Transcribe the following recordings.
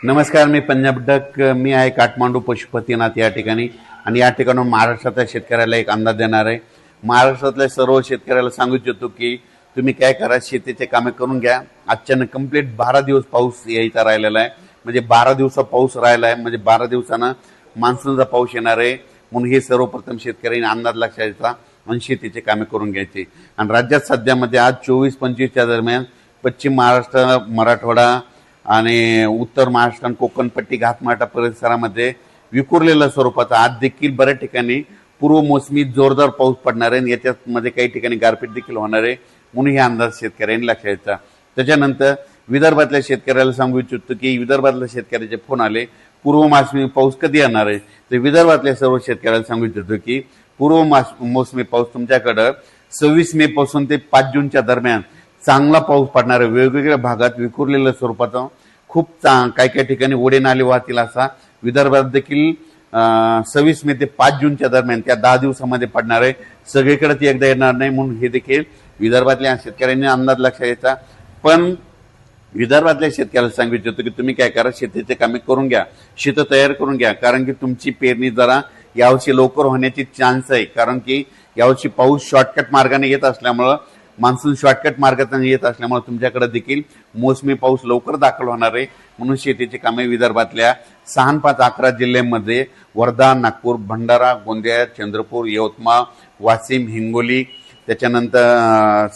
नमस्कार, मी पंजाब डक. मी आहे काठमांडू पशुपतीनाथ या ठिकाणी आणि या ठिकाणून महाराष्ट्रातल्या शेतकऱ्याला एक अंदाज देणार आहे. महाराष्ट्रातल्या सर्व शेतकऱ्याला सांगू इच्छितो की तुम्ही काय करा, शेतीचे कामे करून घ्या. आजच्यानं कंप्लीट 12 दिवस पाऊस यायचा राहिलेला आहे. म्हणजे 12 दिवसा पाऊस राहिला आहे, म्हणजे 12 दिवसानं मान्सूनचा पाऊस येणार आहे. म्हणून हे सर्वप्रथम शेतकऱ्यांनी अंदाज लक्षात घ्यायचा आणि शेतीचे कामे करून घ्यायचे. आणि राज्यात सध्यामध्ये आज 24-25च्या दरम्यान पश्चिम महाराष्ट्र, मराठवाडा आणि उत्तर महाराष्ट्र आणि कोकणपट्टी घाटमाटा परिसरामध्ये विखुरलेल्या स्वरूपाचा आज देखील बऱ्याच ठिकाणी पूर्व मोसमी जोरदार पाऊस पडणार आहे. याच्यामध्ये काही ठिकाणी गारपीट देखील होणार आहे. म्हणून हे अंदाज शेतकऱ्यांनी लक्षात घ्यायचा. त्याच्यानंतर विदर्भातल्या शेतकऱ्याला सांगू इच्छितो की विदर्भातल्या शेतकऱ्याचे फोन आले, पूर्व मोसमी पाऊस कधी येणार आहे. तर विदर्भातल्या सर्व शेतकऱ्याला सांगू इच्छितो की पूर्व मोसमी पाऊस तुमच्याकडं 26 मे पासून ते 5 जूनच्या दरम्यान चांगला पाऊस पडणार आहे. वेगवेगळ्या भागात विखुरलेल्या स्वरूपाचा खूप काही काही ठिकाणी ओढे नाले वाहतील असा विदर्भात देखील 26 मे ते 5 जूनच्या दरम्यान त्या 10 दिवसामध्ये पडणार आहे. सगळीकडे ती एकदा येणार नाही. म्हणून हे देखील विदर्भातल्या शेतकऱ्यांनी अंदाज लक्षात घ्यायचा. पण विदर्भातल्या शेतकऱ्याला सांगू इच्छितो की तुम्ही काय करा, शेतीचे कामे करून घ्या, शेत तयार करून घ्या. कारण की तुमची पेरणी जरा यावर्षी लवकर होण्याची चान्स आहे. कारण की यावर्षी पाऊस शॉर्टकट मार्गाने येत असल्यामुळं, मान्सून शॉर्टकट मार्गाने येत असल्यामुळे तुमच्याकडे देखील मोसमी पाऊस लवकर दाखल होणार आहे. म्हणून शेतीची कामे विदर्भातल्या 6, 5, 11 जिल्ह्यांमध्ये वर्धा, नागपूर, भंडारा, गोंदिया, चंद्रपूर, यवतमाळ, वाशिम, हिंगोली, त्याच्यानंतर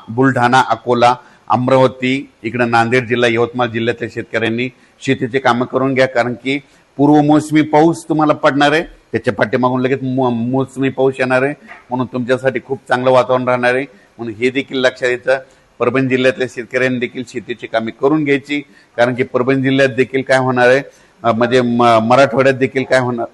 बुलढाणा, अकोला, अमरावती, इकडे नांदेड जिल्हा, यवतमाळ जिल्ह्यातल्या शेतकऱ्यांनी शेतीचे कामं करून घ्या. कारण की पूर्व मोसमी पाऊस तुम्हाला पडणार आहे, त्याच्या पाठीमागून लगेच मोसमी पाऊस येणार आहे. म्हणून तुमच्यासाठी खूप चांगलं वातावरण राहणार आहे. म्हणून हे देखील लक्षात घ्यायचं. परभणी जिल्ह्यातल्या शेतकऱ्यांनी देखील शेतीची कामे करून घ्यायची. कारण की परभणी जिल्ह्यात देखील काय होणार आहे, म्हणजे मराठवाड्यात देखील काय होणार,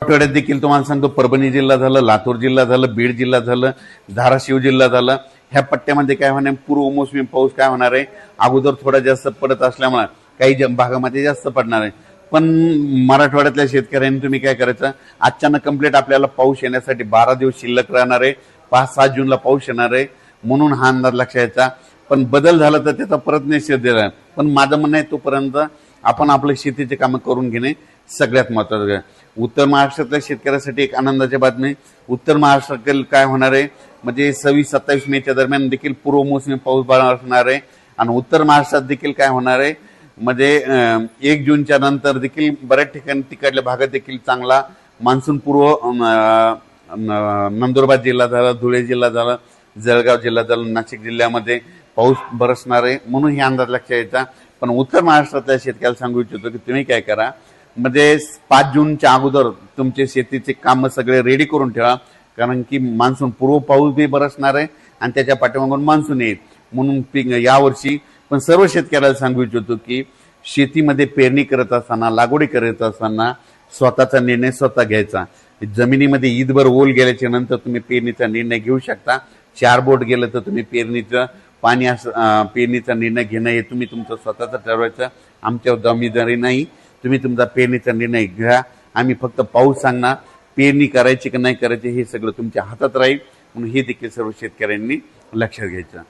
मराठवाड्यात देखील तुम्हाला सांगतो, परभणी जिल्हा झालं, लातूर जिल्हा झालं, बीड जिल्हा झालं, धाराशिव जिल्हा झालं, ह्या पट्ट्यामध्ये काय होणार, पूर्व मोसमी पाऊस काय होणार आहे, अगोदर थोडा जास्त पडत असल्यामुळे काही भागामध्ये जास्त पडणार आहे. पण मराठवाड्यातल्या शेतकऱ्यांनी तुम्ही काय करायचं, अचानक कंप्लीट आपल्याला पाऊस येण्यासाठी 12 दिवस शिल्लक राहणार आहे. 5-7 जूनला पाऊस येणार आहे. म्हणून हा अंदाज लक्षात घ्यायचा. पण बदल झाला तर त्याचा परत निषेध दिला. पण माझं म्हणणं आहे, तोपर्यंत आपण आपल्या शेतीचे कामं करून घेणे सगळ्यात महत्त्वाचं आहे. उत्तर महाराष्ट्रातल्या शेतकऱ्यासाठी एक आनंदाची बातमी, उत्तर महाराष्ट्रातील काय होणार आहे, म्हणजे 26-27 मेच्या दरम्यान देखील पूर्व मोसमी पाऊस बरसणार आहे. आणि उत्तर महाराष्ट्रात देखील काय होणार आहे, म्हणजे 1 जूनच्या नंतर देखील बऱ्याच ठिकाणी तिकडल्या भागात देखील चांगला मान्सून पूर्व, नंदुरबार जिल्हा झाला, धुळे जिल्हा झाला, जळगाव जिल्हा झाला, नाशिक जिल्ह्यामध्ये पाऊस बरसणार आहे. म्हणून हे अंदाज लक्षात यायचा. पण उत्तर महाराष्ट्रातल्या शेतकऱ्याला सांगू इच्छितो की तुम्ही काय करा, म्हणजे 5 जूनच्या अगोदर तुमचे शेतीचे कामं सगळे रेडी करून ठेवा. कारण की मान्सून पूर्व पाऊस बी बरसणार आहे आणि त्याच्या पाठीमागून मान्सून येईल. म्हणून यावर्षी पण सर्व शेतकऱ्याला सांगू इच्छितो की शेतीमध्ये पेरणी करत असताना, लागवडी करत असताना स्वतःचा निर्णय स्वतः घ्यायचा. जमिनीमध्ये ईदभर ओल गेल्याच्या नंतर तुम्ही पेरणीचा निर्णय घेऊ शकता. 4 बोट गेलं तर तुम्ही पेरणीचं पाणी पेरणीचा निर्णय घेणं हे तुम्ही तुमचं स्वतःचं ठरवायचं. आमच्यावर जबाबदारी नाही. तुम्ही तुमचा पेरणीचा निर्णय घ्या. आम्ही फक्त पाऊस सांगणार, पेरणी करायची की नाही करायची हे सगळं तुमच्या हातात राहील. म्हणून हे देखील सर्व शेतकऱ्यांनी लक्षात घ्यायचं.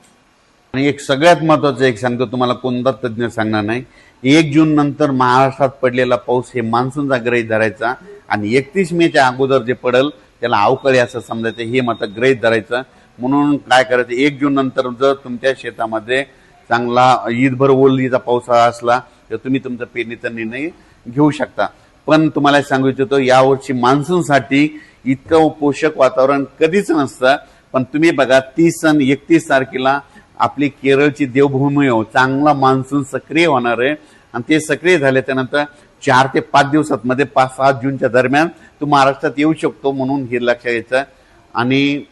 आणि एक सगळ्यात महत्त्वाचं एक सांगतो तुम्हाला, कोणता तज्ज्ञ सांगणार नाही, 1 जून नंतर महाराष्ट्रात पडलेला पाऊस हे मान्सूनचा गृहीत धरायचा आणि 31 मेच्या अगोदर जे पडेल त्याला अवकाळी असं समजायचं, हे मात्र गृहीत धरायचं. म्हणून काय करायचं, 1 जून नंतर जर तुमच्या शेतामध्ये चांगला ईदभर ओलीचा पावसाळा असला तर तुम्ही तुमचा पेरणीचा निर्णय घेऊ शकता. पण तुम्हाला सांगू इच्छितो, यावर्षी मान्सूनसाठी इतकं पोषक वातावरण कधीच नसतं. पण तुम्ही बघा, 30 आणि 31 तारखेला आपली केरळची देवभूमी हो, चांगला मान्सून सक्रिय होणार आहे. आणि ते सक्रिय झाले त्यानंतर 4 ते 5 दिवसात मध्ये 5-7 जूनच्या दरम्यान तो महाराष्ट्रात येऊ शकतो. म्हणून हे लक्षात घ्यायचं. आणि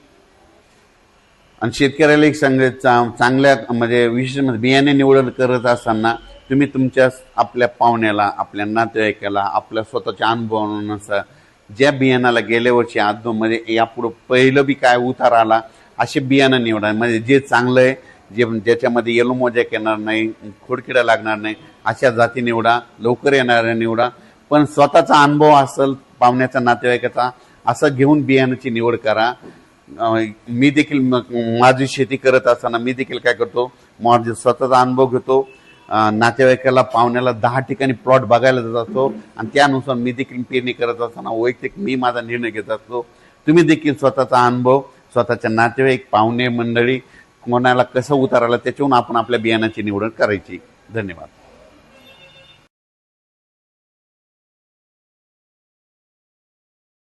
शेतकऱ्याला एक सांगायचं, चांगल्या म्हणजे विशेष बियाणे निवड करत असताना तुम्ही तुमच्या आपल्या पाहुण्याला, आपल्या नातेवाईकाला, आपल्या स्वतःच्या अनुभवानुसार ज्या बियाणाला गेल्या वर्षी आदमध्ये यापुढं पहिलं बी काय उतार आला असे बियाणं निवडा. म्हणजे जे चांगलं आहे, ज्याच्यामध्ये येलो मोजॅक येणार नाही, खोडकिडा लागणार नाही, अशा जाती निवडा. लवकर येणाऱ्या निवडा. पण स्वतःचा अनुभव असेल, पाहुण्याचा, नातेवाईकाचा, असं घेऊन बियाणाची निवड करा. मी देखील माझी शेती करत असताना मी देखील काय करतो, माझा स्वतःचा अनुभव घेतो नातेवाईकाला पाहुण्याला 10 ठिकाणी प्लॉट बघायला जात असतो आणि त्यानुसार मी देखील पेरणी करत असताना वैयक्तिक मी माझा निर्णय घेत असतो. तुम्ही देखील स्वतःचा अनुभव, स्वतःच्या नातेवाईक, पाहुणे मंडळी कोणाला कसं उतारायला त्याच्यावरून आपण आपल्या बियाणाची निवड करायची. धन्यवाद.